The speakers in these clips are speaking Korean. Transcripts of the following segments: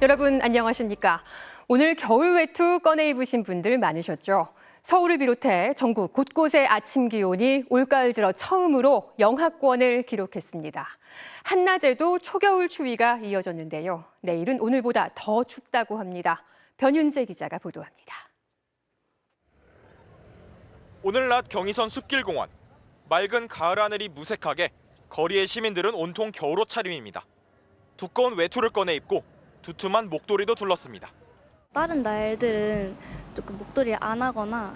여러분 안녕하십니까? 오늘 겨울 외투 꺼내 입으신 분들 많으셨죠? 서울을 비롯해 전국 곳곳의 아침 기온이 올가을 들어 처음으로 영하권을 기록했습니다. 한낮에도 초겨울 추위가 이어졌는데요. 내일은 오늘보다 더 춥다고 합니다. 변윤재 기자가 보도합니다. 오늘 낮 경의선 숲길공원. 맑은 가을 하늘이 무색하게 거리의 시민들은 온통 겨울옷 차림입니다. 두꺼운 외투를 꺼내 입고 두툼한 목도리도 둘렀습니다. 다른 날들은 조금 목도리 안 하거나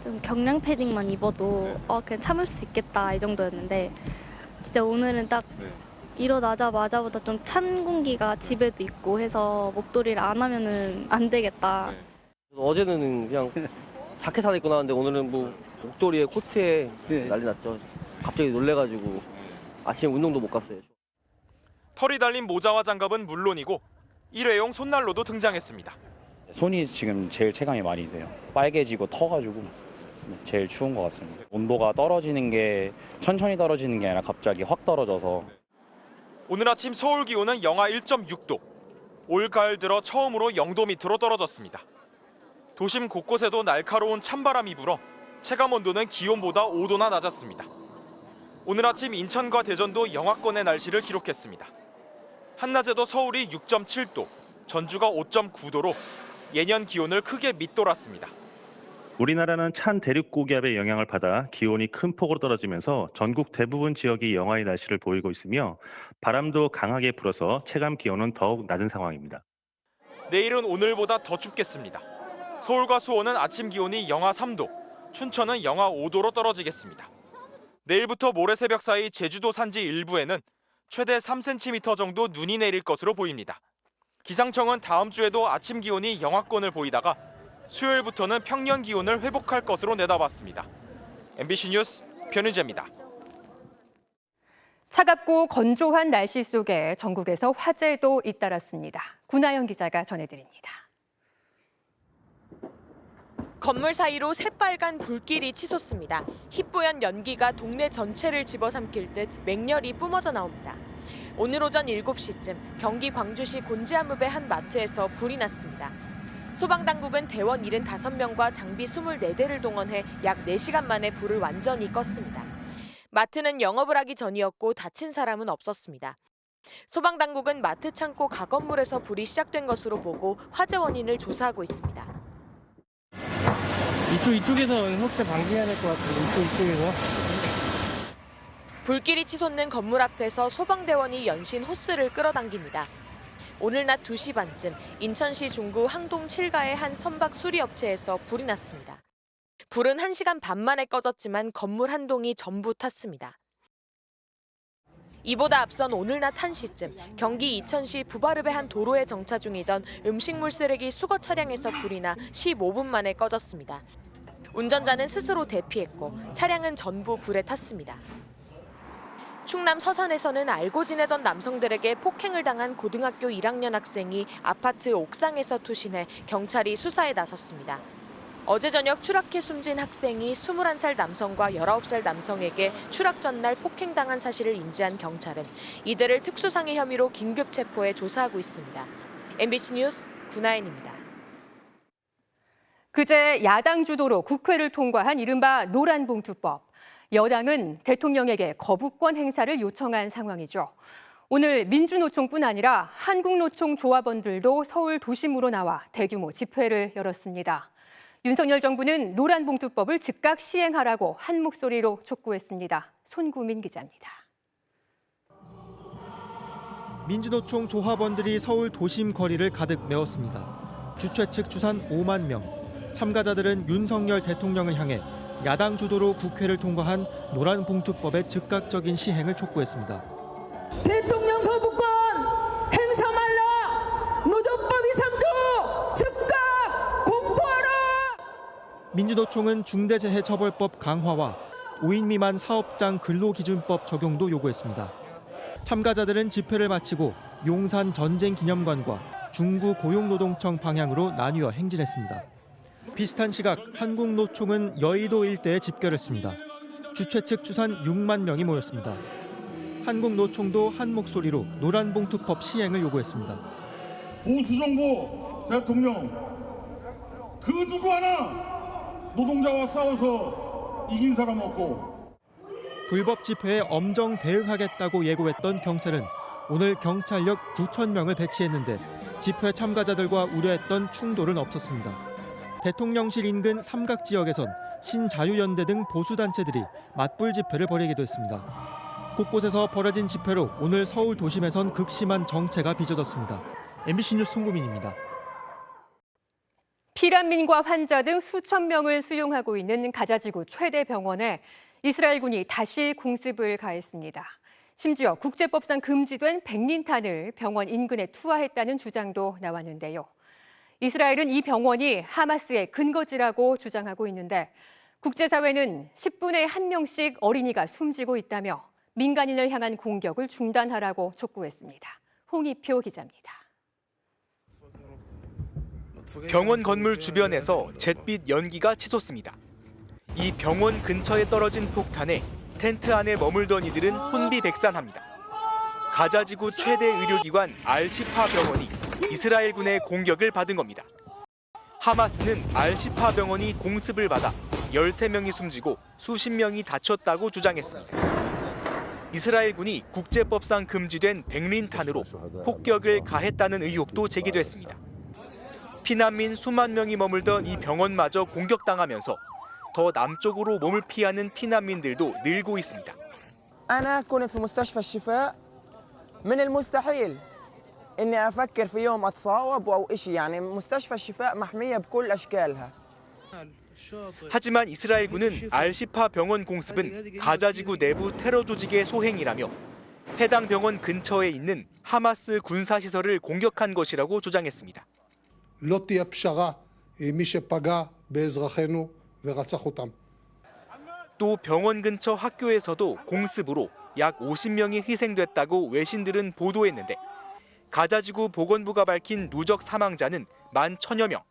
좀 경량 패딩만 입어도 그냥 참을 수 있겠다 이 정도였는데 진짜 오늘은 딱 일어나자마자부터 좀 찬 공기가 집에도 있고 해서 목도리를 안 하면은 안 되겠다. 어제는 그냥 자켓 하나 입고 나왔는데 오늘은 뭐 목도리에 코트에 난리 났죠. 갑자기 놀래가지고 아침에 운동도 못 갔어요. 털이 달린 모자와 장갑은 물론이고 일회용 손난로도 등장했습니다. 손이 지금 제일 체감이 많이 돼요. 빨개지고 터가지고 제일 추운 것 같습니다. 온도가 떨어지는 게 천천히 떨어지는 게 아니라 갑자기 확 떨어져서. 오늘 아침 서울 기온은 영하 1.6도. 올가을 들어 처음으로 0도 밑으로 떨어졌습니다. 도심 곳곳에도 날카로운 찬바람이 불어 체감 온도는 기온보다 5도나 낮았습니다. 오늘 아침 인천과 대전도 영하권의 날씨를 기록했습니다. 한낮에도 서울이 6.7도, 전주가 5.9도로 예년 기온을 크게 밑돌았습니다. 우리나라는 찬 대륙 고기압의 영향을 받아 기온이 큰 폭으로 떨어지면서 전국 대부분 지역이 영하의 날씨를 보이고 있으며 바람도 강하게 불어서 체감 기온은 더욱 낮은 상황입니다. 내일은 오늘보다 더 춥겠습니다. 서울과 수원은 아침 기온이 영하 3도, 춘천은 영하 5도로 떨어지겠습니다. 내일부터 모레 새벽 사이 제주도 산지 일부에는 최대 3cm 정도 눈이 내릴 것으로 보입니다. 기상청은 다음 주에도 아침 기온이 영하권을 보이다가 수요일부터는 평년 기온을 회복할 것으로 내다봤습니다. MBC 뉴스 변윤재입니다. 차갑고 건조한 날씨 속에 전국에서 화재도 잇따랐습니다. 구나연 기자가 전해드립니다. 건물 사이로 새빨간 불길이 치솟습니다. 희뿌연 연기가 동네 전체를 집어삼킬 듯 맹렬히 뿜어져 나옵니다. 오늘 오전 7시쯤 경기 광주시 곤지암읍의 한 마트에서 불이 났습니다. 소방당국은 대원 75명과 장비 24대를 동원해 약 4시간 만에 불을 완전히 껐습니다. 마트는 영업을 하기 전이었고 다친 사람은 없었습니다. 소방당국은 마트 창고 가건물에서 불이 시작된 것으로 보고 화재 원인을 조사하고 있습니다. 이쪽에서 혹시 방지해야 될 것 같아요. 이쪽에서. 불길이 치솟는 건물 앞에서 소방대원이 연신 호스를 끌어당깁니다. 오늘 낮 2시 반쯤 인천시 중구 항동 7가의 한 선박 수리업체에서 불이 났습니다. 불은 1시간 반 만에 꺼졌지만 건물 한 동이 전부 탔습니다. 이보다 앞선 오늘 낮 1시쯤 경기 이천시 부바릅의 한 도로에 정차 중이던 음식물 쓰레기 수거 차량에서 불이 나 15분 만에 꺼졌습니다. 운전자는 스스로 대피했고 차량은 전부 불에 탔습니다. 충남 서산에서는 알고 지내던 남성들에게 폭행을 당한 고등학교 1학년 학생이 아파트 옥상에서 투신해 경찰이 수사에 나섰습니다. 어제 저녁 추락해 숨진 학생이 21살 남성과 19살 남성에게 추락 전날 폭행당한 사실을 인지한 경찰은 이들을 특수상해 혐의로 긴급 체포해 조사하고 있습니다. MBC 뉴스 구나연입니다. 그제 야당 주도로 국회를 통과한 이른바 노란봉투법. 여당은 대통령에게 거부권 행사를 요청한 상황이죠. 오늘 민주노총뿐 아니라 한국노총 조합원들도 서울 도심으로 나와 대규모 집회를 열었습니다. 윤석열 정부는 노란봉투법을 즉각 시행하라고 한 목소리로 촉구했습니다. 손구민 기자입니다. 민주노총 조합원들이 서울 도심 거리를 가득 메웠습니다. 주최 측 추산 5만 명. 참가자들은 윤석열 대통령을 향해 야당 주도로 국회를 통과한 노란봉투법의 즉각적인 시행을 촉구했습니다. 대통령 거부권 행사 말라! 노조법 2, 3조 즉각 공포하라! 민주노총은 중대재해처벌법 강화와 5인 미만 사업장 근로기준법 적용도 요구했습니다. 참가자들은 집회를 마치고 용산 전쟁기념관과 중구 고용노동청 방향으로 나뉘어 행진했습니다. 비슷한 시각 한국노총은 여의도 일대에 집결했습니다. 주최 측 추산 6만 명이 모였습니다. 한국노총도 한 목소리로 노란봉투법 시행을 요구했습니다. 보수정부 대통령 그 누구 하나 노동자와 싸워서 이긴 사람 없고. 불법 집회에 엄정 대응하겠다고 예고했던 경찰은 오늘 경찰력 9,000명을 배치했는데 집회 참가자들과 우려했던 충돌은 없었습니다. 대통령실 인근 삼각지역에선 신자유연대 등 보수단체들이 맞불 집회를 벌이기도 했습니다. 곳곳에서 벌어진 집회로 오늘 서울 도심에선 극심한 정체가 빚어졌습니다. MBC 뉴스 송구민입니다. 피난민과 환자 등 수천 명을 수용하고 있는 가자지구 최대 병원에 이스라엘군이 다시 공습을 가했습니다. 심지어 국제법상 금지된 백린탄을 병원 인근에 투하했다는 주장도 나왔는데요. 이스라엘은 이 병원이 하마스의 근거지라고 주장하고 있는데 국제사회는 10분에 1명씩 어린이가 숨지고 있다며 민간인을 향한 공격을 중단하라고 촉구했습니다. 홍희표 기자입니다. 병원 건물 주변에서 잿빛 연기가 치솟습니다. 이 병원 근처에 떨어진 폭탄에 텐트 안에 머물던 이들은 혼비백산합니다. 가자지구 최대 의료기관 알-시파 병원이 이스라엘군의 공격을 받은 겁니다. 하마스는 알-시파 병원이 공습을 받아 13명이 숨지고 수십 명이 다쳤다고 주장했습니다. 이스라엘군이 국제법상 금지된 백린탄으로 폭격을 가했다는 의혹도 제기됐습니다. 피난민 수만 명이 머물던 이 병원마저 공격당하면서 더 남쪽으로 몸을 피하는 피난민들도 늘고 있습니다. أنا كنت في مستشفى الشفاء من المستحيل إني أفكر في يوم أتصاوب أو إشي يعني مستشفى الشفاء محمية بكل أشكالها. 하지만 이스라엘군은 알-시파 병원 공습은 가자지구 내부 테러 조직의 소행이라며 해당 병원 근처에 있는 하마스 군사시설을 공격한 것이라고 주장했습니다. לא תהיה פשרה עם מי שפגע באזרחינו ורצח אותם. 또 병원 근처 학교에서도 공습으로 약 50명이 희생됐다고 외신들은 보도했는데 가자지구 보건부가 밝힌 누적 사망자는 11,000여 명,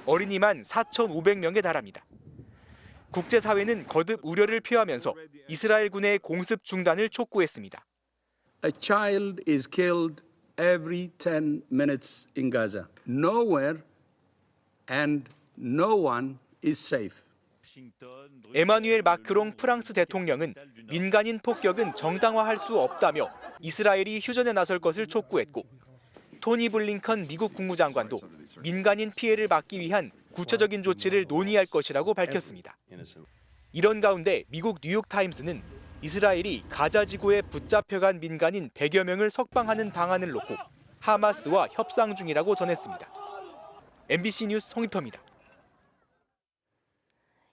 어린이만 4,500명에 달합니다. 국제사회는 거듭 우려를 표하면서 이스라엘군의 공습 중단을 촉구했습니다. A child is killed every 10 minutes in Gaza. Nowhere and no one is safe. 에마뉘엘 마크롱 프랑스 대통령은 민간인 폭격은 정당화할 수 없다며 이스라엘이 휴전에 나설 것을 촉구했고 토니 블링컨 미국 국무장관도 민간인 피해를 막기 위한 구체적인 조치를 논의할 것이라고 밝혔습니다. 이런 가운데 미국 뉴욕타임스는 이스라엘이 가자지구에 붙잡혀간 민간인 100여 명을 석방하는 방안을 놓고 하마스와 협상 중이라고 전했습니다. MBC 뉴스 홍희표입니다.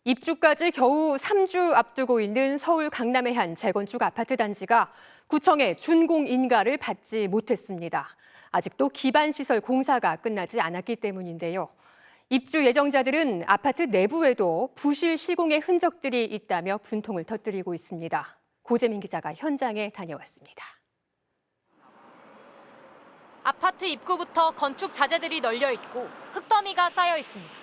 입주까지 겨우 3주 앞두고 있는 서울 강남의 한 재건축 아파트 단지가 구청의 준공 인가를 받지 못했습니다. 아직도 기반시설 공사가 끝나지 않았기 때문인데요. 입주 예정자들은 아파트 내부에도 부실 시공의 흔적들이 있다며 분통을 터뜨리고 있습니다. 고재민 기자가 현장에 다녀왔습니다. 아파트 입구부터 건축 자재들이 널려 있고 흙더미가 쌓여 있습니다.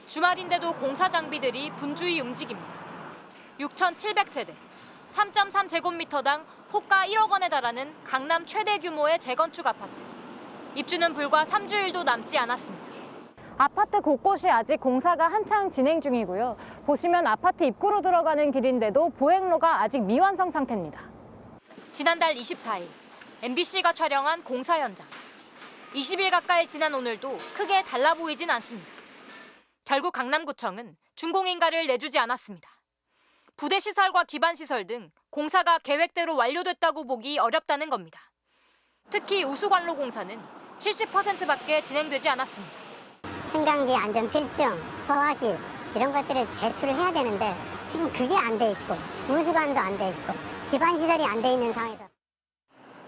주말인데도 공사 장비들이 분주히 움직입니다. 6,700세대, 3.3제곱미터당 호가 1억 원에 달하는 강남 최대 규모의 재건축 아파트. 입주는 불과 3주일도 남지 않았습니다. 아파트 곳곳이 아직 공사가 한창 진행 중이고요. 보시면 아파트 입구로 들어가는 길인데도 보행로가 아직 미완성 상태입니다. 지난달 24일, MBC가 촬영한 공사 현장. 20일 가까이 지난 오늘도 크게 달라 보이진 않습니다. 결국 강남구청은 준공인가를 내주지 않았습니다. 부대시설과 기반시설 등 공사가 계획대로 완료됐다고 보기 어렵다는 겁니다. 특히 우수관로 공사는 70%밖에 진행되지 않았습니다. 승강기 안전필증, 허가기 이런 것들을 제출을 해야 되는데 지금 그게 안 돼 있고 우수관도 안 돼 있고 기반시설이 안 돼 있는 상황에서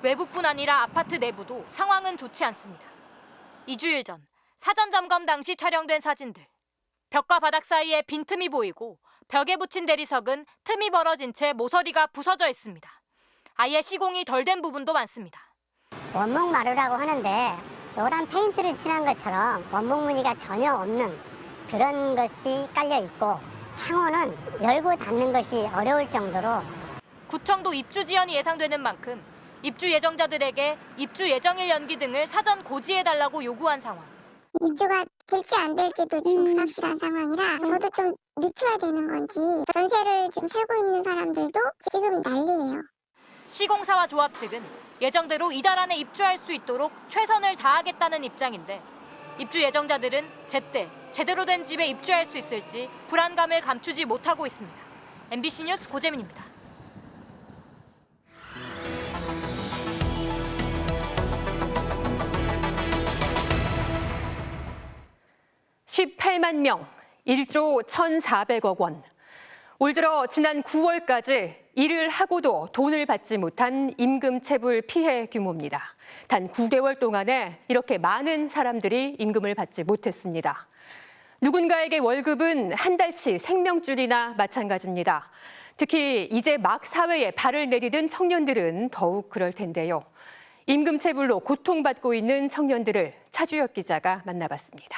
외부뿐 아니라 아파트 내부도 상황은 좋지 않습니다. 2주일 전 사전 점검 당시 촬영된 사진들. 벽과 바닥 사이에 빈틈이 보이고 벽에 붙인 대리석은 틈이 벌어진 채 모서리가 부서져 있습니다. 아예 시공이 덜 된 부분도 많습니다. 원목 마루라고 하는데 노란 페인트를 칠한 것처럼 원목 무늬가 전혀 없는 그런 것이 깔려 있고 창호는 열고 닫는 것이 어려울 정도로 구청도 입주 지연이 예상되는 만큼 입주 예정자들에게 입주 예정일 연기 등을 사전 고지해달라고 요구한 상황. 입주가 될지 안 될지도 지금 불확실한 상황이라 저도 좀 늦춰야 되는 건지 전세를 지금 살고 있는 사람들도 지금 난리예요. 시공사와 조합 측은 예정대로 이달 안에 입주할 수 있도록 최선을 다하겠다는 입장인데 입주 예정자들은 제때 제대로 된 집에 입주할 수 있을지 불안감을 감추지 못하고 있습니다. MBC 뉴스 고재민입니다. (18만 명) 1조 1,400억 원. 올 들어 지난 9월까지 일을 하고도 돈을 받지 못한 임금체불 피해 규모입니다. 단 9개월 동안에 이렇게 많은 사람들이 임금을 받지 못했습니다. 누군가에게 월급은 한 달치 생명줄이나 마찬가지입니다. 특히 이제 막 사회에 발을 내디딘 청년들은 더욱 그럴 텐데요. 임금체불로 고통받고 있는 청년들을 차주혁 기자가 만나봤습니다.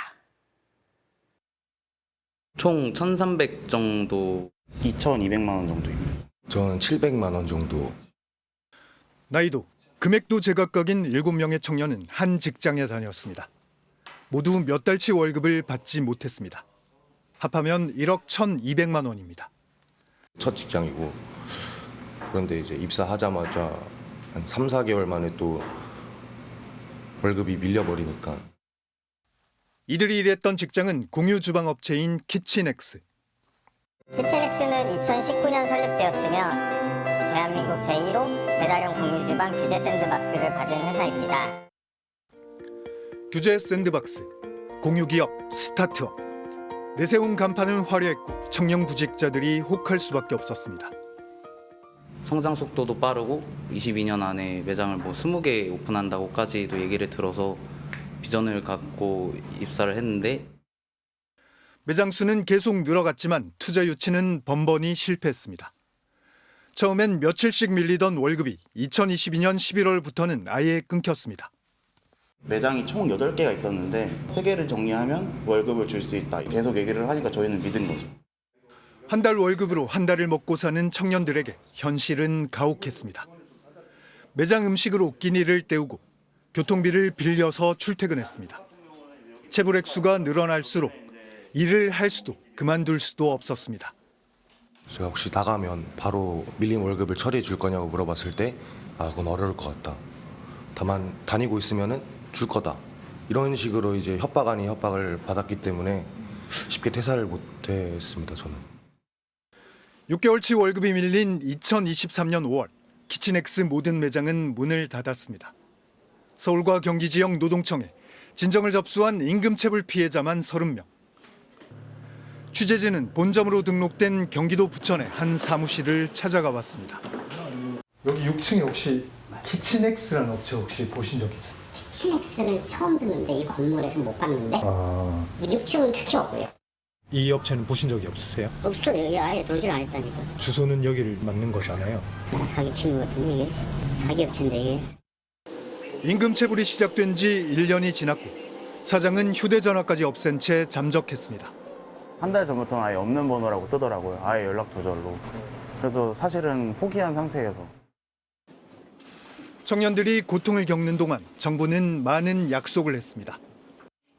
총 1,300 정도. 2,200만 원 정도입니다. 저는 700만 원 정도. 나이도, 금액도 제각각인 7명의 청년은 한 직장에 다녔습니다. 모두 몇 달치 월급을 받지 못했습니다. 합하면 1억 1,200만 원입니다. 첫 직장이고 그런데 이제 입사하자마자 한 3, 4개월 만에 또 월급이 밀려버리니까. 이들이 일했던 직장은 공유 주방업체인 키친엑스. 키친엑스는 2019년 설립되었으며 대한민국 제1호 배달용 공유주방 규제 샌드박스를 받은 회사입니다. 규제 샌드박스, 공유기업, 스타트업. 내세운 간판은 화려했고 청년 구직자들이 혹할 수밖에 없었습니다. 성장 속도도 빠르고 22년 안에 매장을 20개 오픈한다고까지도 얘기를 들어서 비전을 갖고 입사를 했는데 매장 수는 계속 늘어갔지만 투자 유치는 번번이 실패했습니다. 처음엔 며칠씩 밀리던 월급이 2022년 11월부터는 아예 끊겼습니다. 매장이 총 8개가 있었는데 3개를 정리하면 월급을 줄 수 있다. 계속 얘기를 하니까 저희는 믿은 거죠. 한 달 월급으로 한 달을 먹고 사는 청년들에게 현실은 가혹했습니다. 매장 음식으로 끼니를 때우고 교통비를 빌려서 출퇴근했습니다. 체불 액수가 늘어날수록 일을 할 수도 그만둘 수도 없었습니다. 제가 혹시 나가면 바로 밀린 월급을 처리해 줄 거냐고 물어봤을 때 그건 어려울 것 같다. 다만 다니고 있으면은 줄 거다. 이런 식으로 이제 협박 아닌 협박을 받았기 때문에 쉽게 퇴사를 못했습니다. 저는. 6개월치 월급이 밀린 2023년 5월 키친엑스 모든 매장은 문을 닫았습니다. 서울과 경기 지역 노동청에 진정을 접수한 임금체불 피해자만 30명. 취재진은 본점으로 등록된 경기도 부천의 한 사무실을 찾아가 봤습니다. 여기 6층에 혹시 키친엑스라는 업체 혹시 보신 적 있어요? 키친엑스는 처음 듣는데 이 건물에서 못 봤는데 6층은 특히 없고요. 이 업체는 보신 적이 없으세요? 없어요. 여기 아예 돌질 안 했다니까. 주소는 여기를 맞는 거잖아요. 자기 친구 같은데 이게? 자기 업체인데 이게? 임금체불이 시작된 지 1년이 지났고 사장은 휴대전화까지 없앤 채 잠적했습니다. 한 달 전부터는 아예 없는 번호라고 뜨더라고요. 아예 연락 조절로. 그래서 사실은 포기한 상태여서. 청년들이 고통을 겪는 동안 정부는 많은 약속을 했습니다.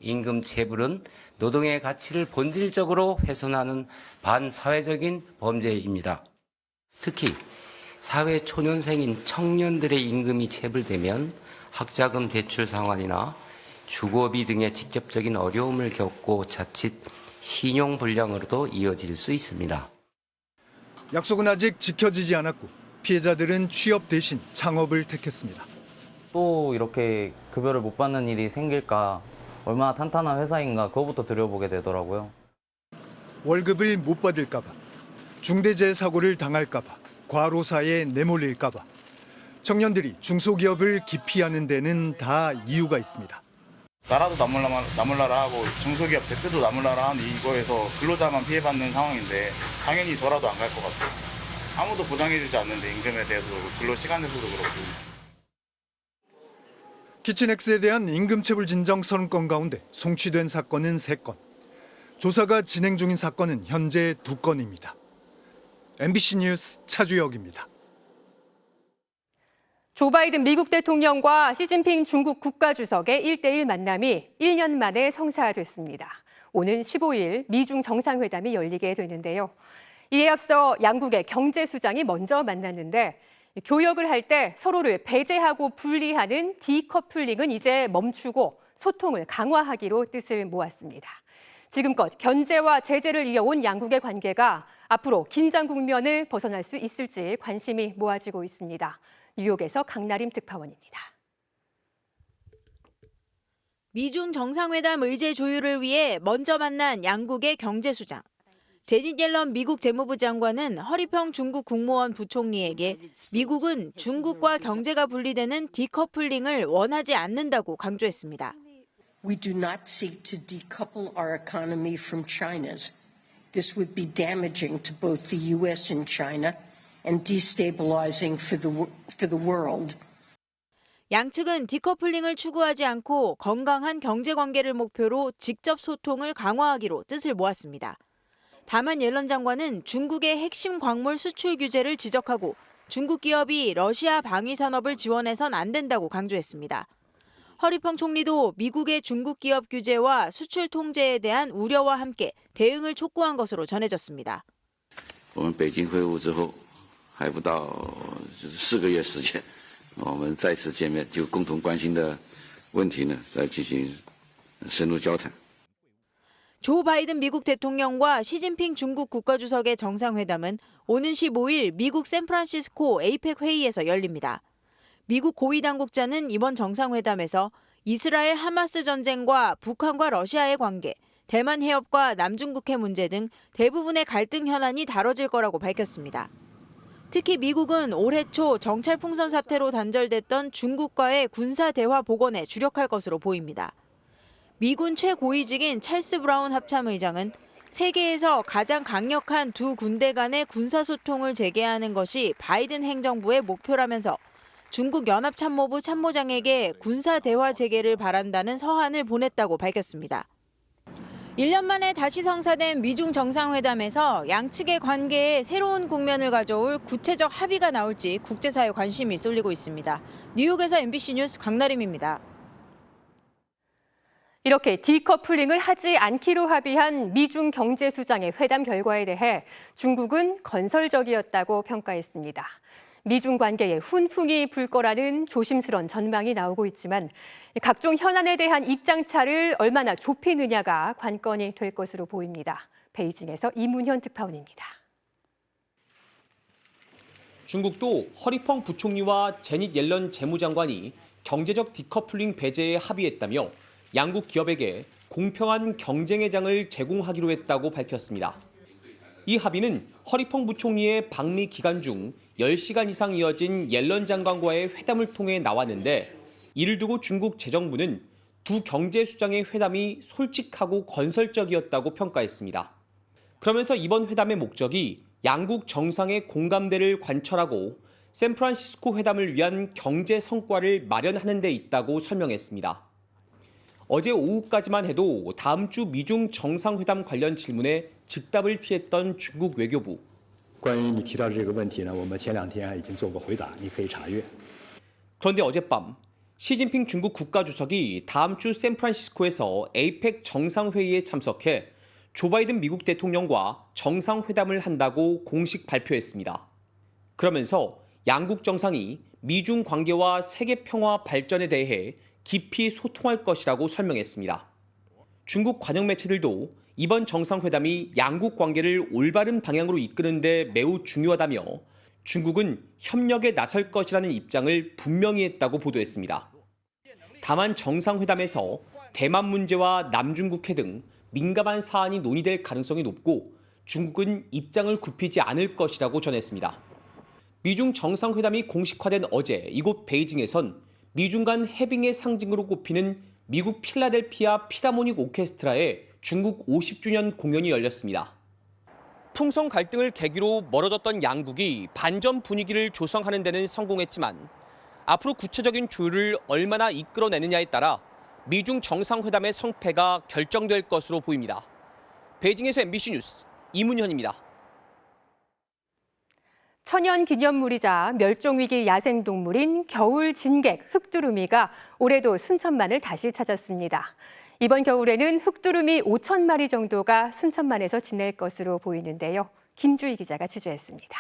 임금체불은 노동의 가치를 본질적으로 훼손하는 반사회적인 범죄입니다. 특히 사회 초년생인 청년들의 임금이 체불되면 학자금 대출 상환이나 주거비 등의 직접적인 어려움을 겪고 자칫 신용불량으로도 이어질 수 있습니다. 약속은 아직 지켜지지 않았고 피해자들은 취업 대신 창업을 택했습니다. 또 이렇게 급여를 못 받는 일이 생길까, 얼마나 탄탄한 회사인가 그거부터 들여보게 되더라고요. 월급을 못 받을까 봐, 중대재해사고를 당할까 봐, 과로사에 내몰릴까 봐 청년들이 중소기업을 기피하는 데는 다 이유가 있습니다. 나라도 나몰라라 하고 중소기업 대표도 나몰라라 하는 이거에서 근로자만 피해받는 상황인데 당연히 저라도 안 갈 것 같아요. 아무도 보장해주지 않는데 임금에 대해서도 근로시간에서도 그렇고. 키친엑스에 대한 임금체불 진정 30건 가운데 송치된 사건은 3건. 조사가 진행 중인 사건은 현재 2건입니다. MBC 뉴스 차주혁입니다. 조 바이든 미국 대통령과 시진핑 중국 국가주석의 1대1 만남이 1년 만에 성사됐습니다. 오는 15일 미중 정상회담이 열리게 되는데요. 이에 앞서 양국의 경제수장이 먼저 만났는데 교역을 할 때 서로를 배제하고 분리하는 디커플링은 이제 멈추고 소통을 강화하기로 뜻을 모았습니다. 지금껏 견제와 제재를 이어온 양국의 관계가 앞으로 긴장 국면을 벗어날 수 있을지 관심이 모아지고 있습니다. 뉴욕에서 강나림 특파원입니다. 미중 정상회담 의제 조율을 위해 먼저 만난 양국의 경제수장. 제닛 옐런 미국 재무부 장관은 허리평 중국 국무원 부총리에게 미국은 중국과 경제가 분리되는 디커플링을 원하지 않는다고 강조했습니다. We do not seek to decouple our economy from China's. This would be damaging to both the U.S. and China and destabilizing for the world. 양측은 디커플링을 추구하지 않고 건강한 경제 관계를 목표로 직접 소통을 강화하기로 뜻을 모았습니다. 다만 옐런 장관은 중국의 핵심 광물 수출 규제를 지적하고 중국 기업이 러시아 방위 산업을 지원해선 안 된다고 강조했습니다. 허리펑 총리도 미국의 중국 기업 규제와 수출 통제에 대한 우려와 함께 대응을 촉구한 것으로 전해졌습니다. 我们北京会晤之后还不到4个月时间，我们再次见面，就共同关心的问题呢，再进行深入交谈。 조 바이든 미국 대통령과 시진핑 중국 국가주석의 정상회담은 오는 15일 미국 샌프란시스코 에이펙 회의에서 열립니다. 미국 고위 당국자는 이번 정상회담에서 이스라엘 하마스 전쟁과 북한과 러시아의 관계, 대만 해협과 남중국해 문제 등 대부분의 갈등 현안이 다뤄질 거라고 밝혔습니다. 특히 미국은 올해 초 정찰 풍선 사태로 단절됐던 중국과의 군사 대화 복원에 주력할 것으로 보입니다. 미군 최고위직인 찰스 브라운 합참의장은 세계에서 가장 강력한 두 군대 간의 군사소통을 재개하는 것이 바이든 행정부의 목표라면서 중국 연합참모부 참모장에게 군사대화 재개를 바란다는 서한을 보냈다고 밝혔습니다. 1년 만에 다시 성사된 미중 정상회담에서 양측의 관계에 새로운 국면을 가져올 구체적 합의가 나올지 국제사회 관심이 쏠리고 있습니다. 뉴욕에서 MBC 뉴스 강나림입니다. 이렇게 디커플링을 하지 않기로 합의한 미중 경제수장의 회담 결과에 대해 중국은 건설적이었다고 평가했습니다. 미중 관계에 훈풍이 불 거라는 조심스러운 전망이 나오고 있지만 각종 현안에 대한 입장차를 얼마나 좁히느냐가 관건이 될 것으로 보입니다. 베이징에서 이문현 특파원입니다. 중국도 허리펑 부총리와 제닛 옐런 재무장관이 경제적 디커플링 배제에 합의했다며 양국 기업에게 공평한 경쟁의 장을 제공하기로 했다고 밝혔습니다. 이 합의는 허리펑 부총리의 방미 기간 중 10시간 이상 이어진 옐런 장관과의 회담을 통해 나왔는데 이를 두고 중국 재정부는 두 경제수장의 회담이 솔직하고 건설적이었다고 평가했습니다. 그러면서 이번 회담의 목적이 양국 정상의 공감대를 관철하고 샌프란시스코 회담을 위한 경제 성과를 마련하는 데 있다고 설명했습니다. 어제 오후까지만 해도 다음 주 미중 정상회담 관련 질문에 즉답을 피했던 중국 외교부. 关于你提到的这个问题呢，我们前2天已经做过回答，你可以查阅。 그런데 어젯밤 시진핑 중국 국가주석이 다음 주 샌프란시스코에서 에이펙 정상회의에 참석해 조 바이든 미국 대통령과 정상회담을 한다고 공식 발표했습니다. 그러면서 양국 정상이 미중 관계와 세계 평화 발전에 대해 깊이 소통할 것이라고 설명했습니다. 중국 관영 매체들도 이번 정상회담이 양국 관계를 올바른 방향으로 이끄는 데 매우 중요하다며 중국은 협력에 나설 것이라는 입장을 분명히 했다고 보도했습니다. 다만 정상회담에서 대만 문제와 남중국해 등 민감한 사안이 논의될 가능성이 높고 중국은 입장을 굽히지 않을 것이라고 전했습니다. 미중 정상회담이 공식화된 어제 이곳 베이징에선 미중 간 해빙의 상징으로 꼽히는 미국 필라델피아 필하모닉 오케스트라의 중국 50주년 공연이 열렸습니다. 풍성 갈등을 계기로 멀어졌던 양국이 반전 분위기를 조성하는 데는 성공했지만 앞으로 구체적인 조율을 얼마나 이끌어내느냐에 따라 미중 정상회담의 성패가 결정될 것으로 보입니다. 베이징에서 MBC 뉴스 이문현입니다. 천연 기념물이자 멸종위기 야생동물인 겨울 진객 흑두루미가 올해도 순천만을 다시 찾았습니다. 이번 겨울에는 흑두루미 5,000마리 정도가 순천만에서 지낼 것으로 보이는데요. 김주희 기자가 취재했습니다.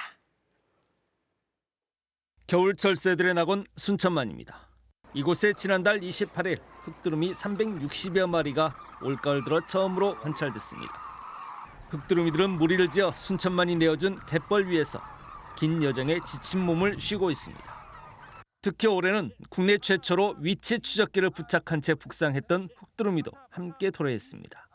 겨울철 새들의 낙원 순천만입니다. 이곳에 지난달 28일 흑두루미 360여 마리가 올가을 들어 처음으로 관찰됐습니다. 흑두루미들은 무리를 지어 순천만이 내어준 갯벌 위에서 긴 여정에 지친 몸을 쉬고 있습니다. 특히 올해는 국내 최초로 위치 추적기를 부착한 채 북상했던 흑두루미도 함께 도래했습니다.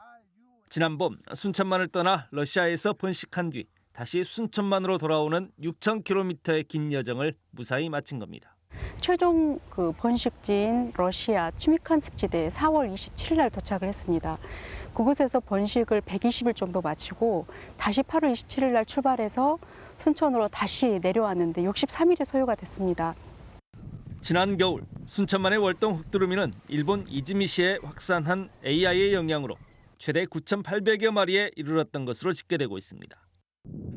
지난 봄 순천만을 떠나 러시아에서 번식한 뒤 다시 순천만으로 돌아오는 6,000km의 긴 여정을 무사히 마친 겁니다. 최종 번식지인 러시아 추미칸 습지대에 4월 27일 날 도착을 했습니다. 그곳에서 번식을 120일 정도 마치고 다시 8월 27일 날 출발해서 순천으로 다시 내려왔는데 63일이 소요가 됐습니다. 지난 겨울 순천만의 월동 흑두루미는 일본 이즈미시에 확산한 AI의 영향으로 최대 9,800여 마리에 이르렀던 것으로 집계되고 있습니다.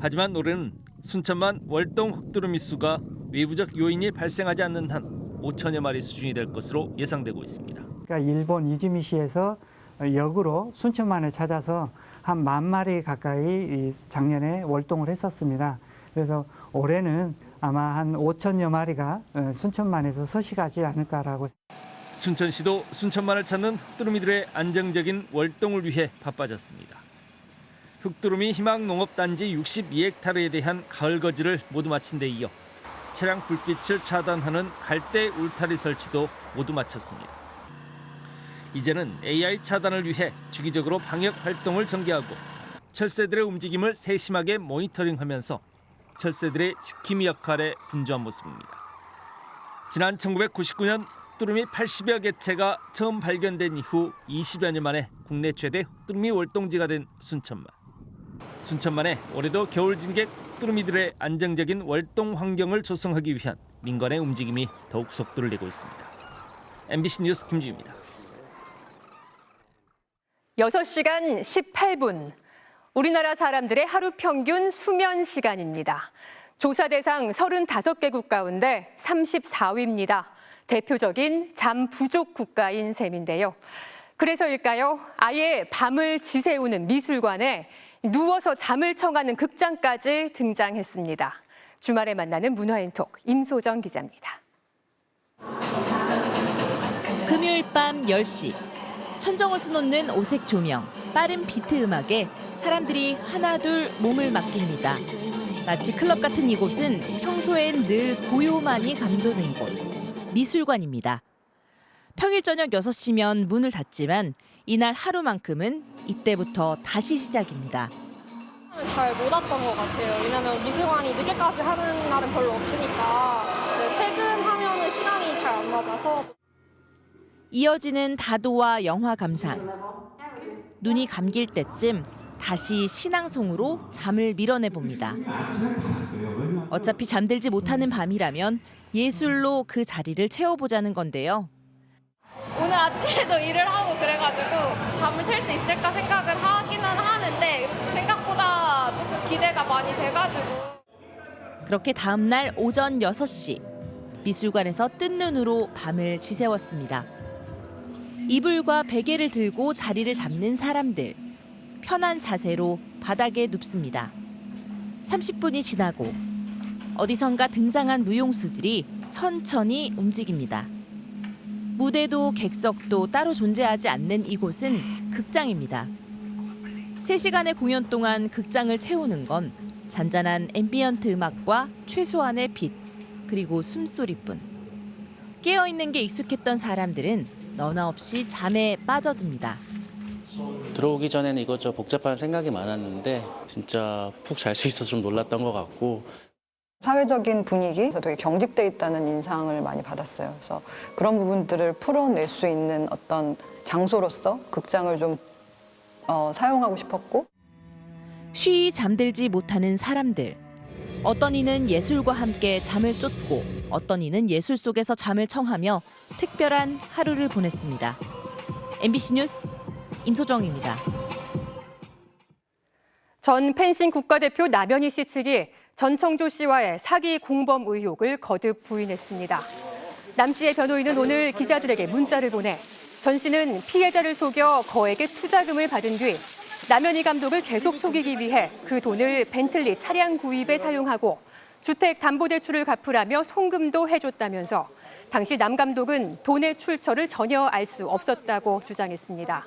하지만 올해는 순천만 월동 흑두루미 수가 외부적 요인이 발생하지 않는 한 5천여 마리 수준이 될 것으로 예상되고 있습니다. 그러니까 일본 이즈미시에서 역으로 순천만을 찾아서 한 10,000마리 가까이 작년에 월동을 했었습니다. 그래서 올해는 아마 한 5천여 마리가 순천만에서 서식하지 않을까라고. 순천시도 순천만을 찾는 흑두루미들의 안정적인 월동을 위해 바빠졌습니다. 흑두루미 희망농업단지 62헥타르에 대한 가을 거지를 모두 마친 데 이어 차량 불빛을 차단하는 갈대 울타리 설치도 모두 마쳤습니다. 이제는 AI 차단을 위해 주기적으로 방역 활동을 전개하고 철새들의 움직임을 세심하게 모니터링하면서 철새들의 지킴이 역할에 분주한 모습입니다. 지난 1999년 흑두루미 80여 개체가 처음 발견된 이후 20여 년 만에 국내 최대 흑두루미 월동지가 된 순천만. 순천만에 올해도 겨울 진객 흑두루미들의 안정적인 월동 환경을 조성하기 위한 민간의 움직임이 더욱 속도를 내고 있습니다. MBC 뉴스 김주희입니다. 6시간 18분. 우리나라 사람들의 하루 평균 수면 시간입니다. 조사 대상 35개국 가운데 34위입니다. 대표적인 잠 부족 국가인 셈인데요. 그래서일까요? 아예 밤을 지새우는 미술관에 누워서 잠을 청하는 극장까지 등장했습니다. 주말에 만나는 문화인톡 임소정 기자입니다. 금요일 밤 10시. 천정을 수놓는 오색 조명, 빠른 비트 음악에 사람들이 하나둘 몸을 맡깁니다. 마치 클럽 같은 이곳은 평소엔 늘 고요만이 감도는 곳, 미술관입니다. 평일 저녁 6시면 문을 닫지만 이날 하루만큼은 이때부터 다시 시작입니다. 잘 못 왔던 것 같아요. 왜냐면 미술관이 늦게까지 하는 날은 별로 없으니까 이제 퇴근하면 시간이 잘 안 맞아서. 이어지는 다도와 영화 감상. 눈이 감길 때쯤 다시 신앙송으로 잠을 밀어내봅니다. 어차피 잠들지 못하는 밤이라면 예술로 그 자리를 채워보자는 건데요. 오늘 아침에도 일을 하고 그래가지고 잠을 셀 수 있을까 생각을 하기는 하는데 생각보다 조금 기대가 많이 돼가지고. 그렇게 다음 날 오전 6시 미술관에서 뜬 눈으로 밤을 지새웠습니다. 이불과 베개를 들고 자리를 잡는 사람들. 편한 자세로 바닥에 눕습니다. 30분이 지나고 어디선가 등장한 무용수들이 천천히 움직입니다. 무대도 객석도 따로 존재하지 않는 이곳은 극장입니다. 3시간의 공연 동안 극장을 채우는 건 잔잔한 앰비언트 음악과 최소한의 빛, 그리고 숨소리뿐. 깨어있는 게 익숙했던 사람들은 너나 없이 잠에 빠져듭니다. 들어오기 전에는 이것저것 복잡한 생각이 많았는데 진짜 푹 잘 수 있어서 좀 놀랐던 것 같고. 사회적인 분위기에서 되게 경직돼 있다는 인상을 많이 받았어요. 그래서 그런 부분들을 풀어낼 수 있는 어떤 장소로서 극장을 좀 사용하고 싶었고. 쉬이 잠들지 못하는 사람들. 어떤 이는 예술과 함께 잠을 쫓고 어떤 이는 예술 속에서 잠을 청하며 특별한 하루를 보냈습니다. MBC 뉴스 임소정입니다. 전 펜싱 국가대표 남현희 씨 측이 전청조 씨와의 사기 공범 의혹을 거듭 부인했습니다. 남 씨의 변호인은 오늘 기자들에게 문자를 보내 전 씨는 피해자를 속여 거액의 투자금을 받은 뒤 남현희 감독을 계속 속이기 위해 그 돈을 벤틀리 차량 구입에 사용하고 주택담보대출을 갚으라며 송금도 해줬다면서 당시 남 감독은 돈의 출처를 전혀 알 수 없었다고 주장했습니다.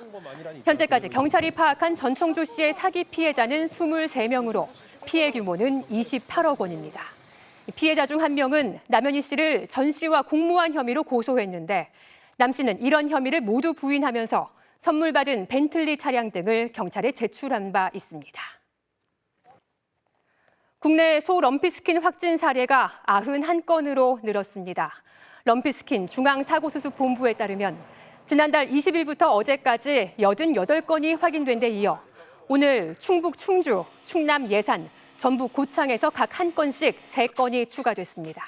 현재까지 경찰이 파악한 전청조 씨의 사기 피해자는 23명으로 피해 규모는 28억 원입니다. 피해자 중 한 명은 남현희 씨를 전 씨와 공모한 혐의로 고소했는데 남 씨는 이런 혐의를 모두 부인하면서 선물 받은 벤틀리 차량 등을 경찰에 제출한 바 있습니다. 국내 소 럼피스킨 확진 사례가 91건으로 늘었습니다. 럼피스킨 중앙사고수습본부에 따르면 지난달 20일부터 어제까지 88건이 확인된 데 이어 오늘 충북 충주, 충남 예산, 전북 고창에서 각 한 건씩 3건이 추가됐습니다.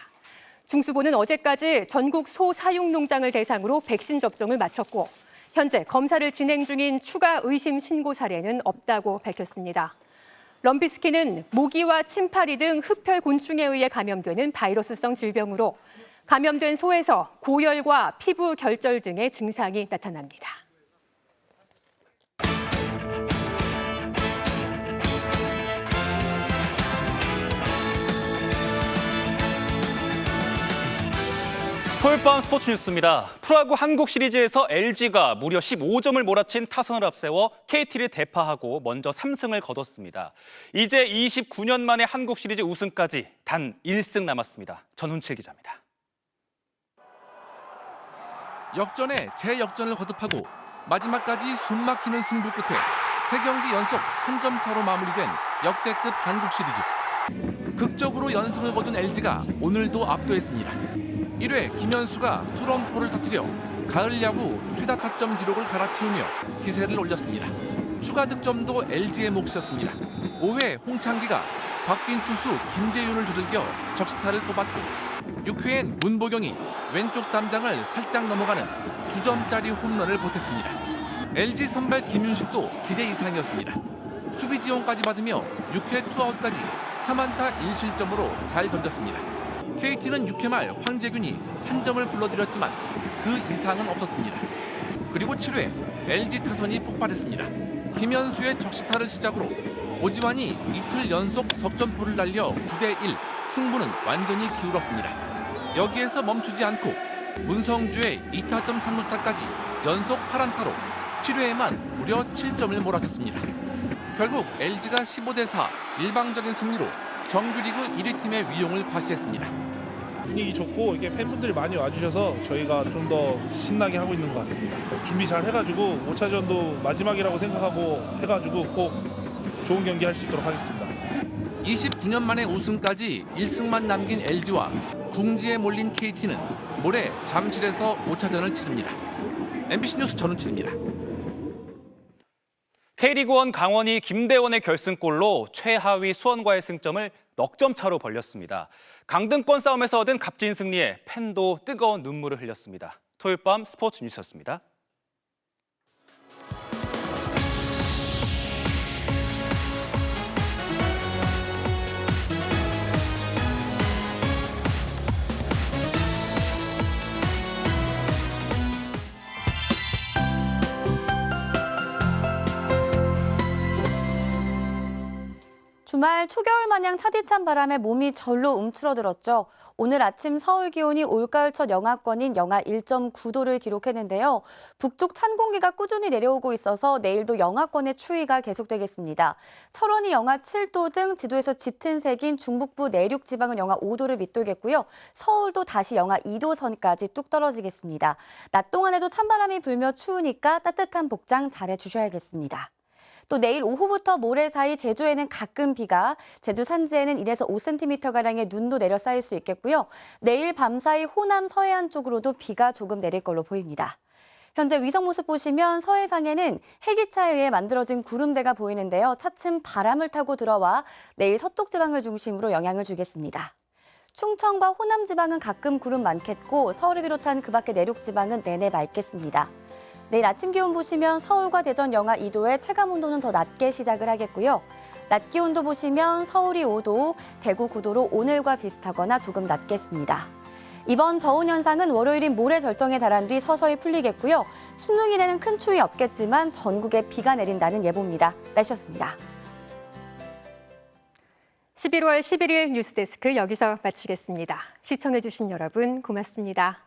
중수본은 어제까지 전국 소 사육 농장을 대상으로 백신 접종을 마쳤고 현재 검사를 진행 중인 추가 의심 신고 사례는 없다고 밝혔습니다. 럼피스킨은 모기와 침파리 등 흡혈 곤충에 의해 감염되는 바이러스성 질병으로 감염된 소에서 고열과 피부 결절 등의 증상이 나타납니다. 토요일 밤 스포츠 뉴스입니다. 프로야구 한국 시리즈에서 LG가 무려 15점을 몰아친 타선을 앞세워 KT를 대파하고 먼저 3승을 거뒀습니다. 이제 29년 만에 한국 시리즈 우승까지 단 1승 남았습니다. 전훈칠 기자입니다. 역전에 재역전을 거듭하고 마지막까지 숨막히는 승부 끝에 3경기 연속 한 점 차로 마무리된 역대급 한국 시리즈. 극적으로 연승을 거둔 LG가 오늘도 압도했습니다. 1회 김현수가 투런포를 터뜨려 가을 야구 최다 타점 기록을 갈아치우며 기세를 올렸습니다. 추가 득점도 LG의 몫이었습니다. 5회 홍창기가 바뀐 투수 김재윤을 두들겨 적시타를 뽑았고 6회엔 문보경이 왼쪽 담장을 살짝 넘어가는 2점짜리 홈런을 보탰습니다. LG 선발 김윤식도 기대 이상이었습니다. 수비 지원까지 받으며 6회 투아웃까지 3안타 1실점으로 잘 던졌습니다. KT는 6회 말 황재균이 한 점을 불러들였지만 그 이상은 없었습니다. 그리고 7회 LG 타선이 폭발했습니다. 김현수의 적시타를 시작으로 오지환이 이틀 연속 석점포를 날려 9대1, 승부는 완전히 기울었습니다. 여기에서 멈추지 않고 문성주의 2타점 3루타까지 연속 8안타로 7회에만 무려 7점을 몰아쳤습니다. 결국 LG가 15대4 일방적인 승리로 정규리그 1위 팀의 위용을 과시했습니다. 분위기 좋고 이게 팬분들이 많이 와주셔서 저희가 좀 더 신나게 하고 있는 것 같습니다. 준비 잘 해가지고 5차전도 마지막이라고 생각하고 해가지고 꼭 좋은 경기 할 수 있도록 하겠습니다. 29년 만에 우승까지 1승만 남긴 LG와 궁지에 몰린 KT는 모레 잠실에서 5차전을 치릅니다. MBC 뉴스 전훈칠입니다. K리그1 강원이 김대원의 결승골로 최하위 수원과의 승점을 넉 점 차로 벌렸습니다. 강등권 싸움에서 얻은 값진 승리에 팬도 뜨거운 눈물을 흘렸습니다. 토요일 밤 스포츠 뉴스였습니다. 주말 초겨울 마냥 차디찬 바람에 몸이 절로 움츠러들었죠. 오늘 아침 서울 기온이 올가을 첫 영하권인 영하 1.9도를 기록했는데요. 북쪽 찬 공기가 꾸준히 내려오고 있어서 내일도 영하권의 추위가 계속되겠습니다. 철원이 영하 7도 등 지도에서 짙은 색인 중북부 내륙 지방은 영하 5도를 밑돌겠고요. 서울도 다시 영하 2도 선까지 뚝 떨어지겠습니다. 낮 동안에도 찬바람이 불며 추우니까 따뜻한 복장 잘해주셔야겠습니다. 또 내일 오후부터 모레 사이 제주에는 가끔 비가, 제주 산지에는 1에서 5cm가량의 눈도 내려 쌓일 수 있겠고요. 내일 밤사이 호남 서해안 쪽으로도 비가 조금 내릴 걸로 보입니다. 현재 위성 모습 보시면 서해상에는 해기차에 의해 만들어진 구름대가 보이는데요. 차츰 바람을 타고 들어와 내일 서쪽 지방을 중심으로 영향을 주겠습니다. 충청과 호남 지방은 가끔 구름 많겠고 서울을 비롯한 그 밖의 내륙 지방은 내내 맑겠습니다. 내일 아침 기온 보시면 서울과 대전 영하 2도에 체감 온도는 더 낮게 시작을 하겠고요. 낮 기온도 보시면 서울이 5도, 대구 9도로 오늘과 비슷하거나 조금 낮겠습니다. 이번 저온 현상은 월요일인 모레 절정에 달한 뒤 서서히 풀리겠고요. 수능일에는 큰 추위 없겠지만 전국에 비가 내린다는 예보입니다. 날씨였습니다. 11월 11일 뉴스데스크 여기서 마치겠습니다. 시청해주신 여러분 고맙습니다.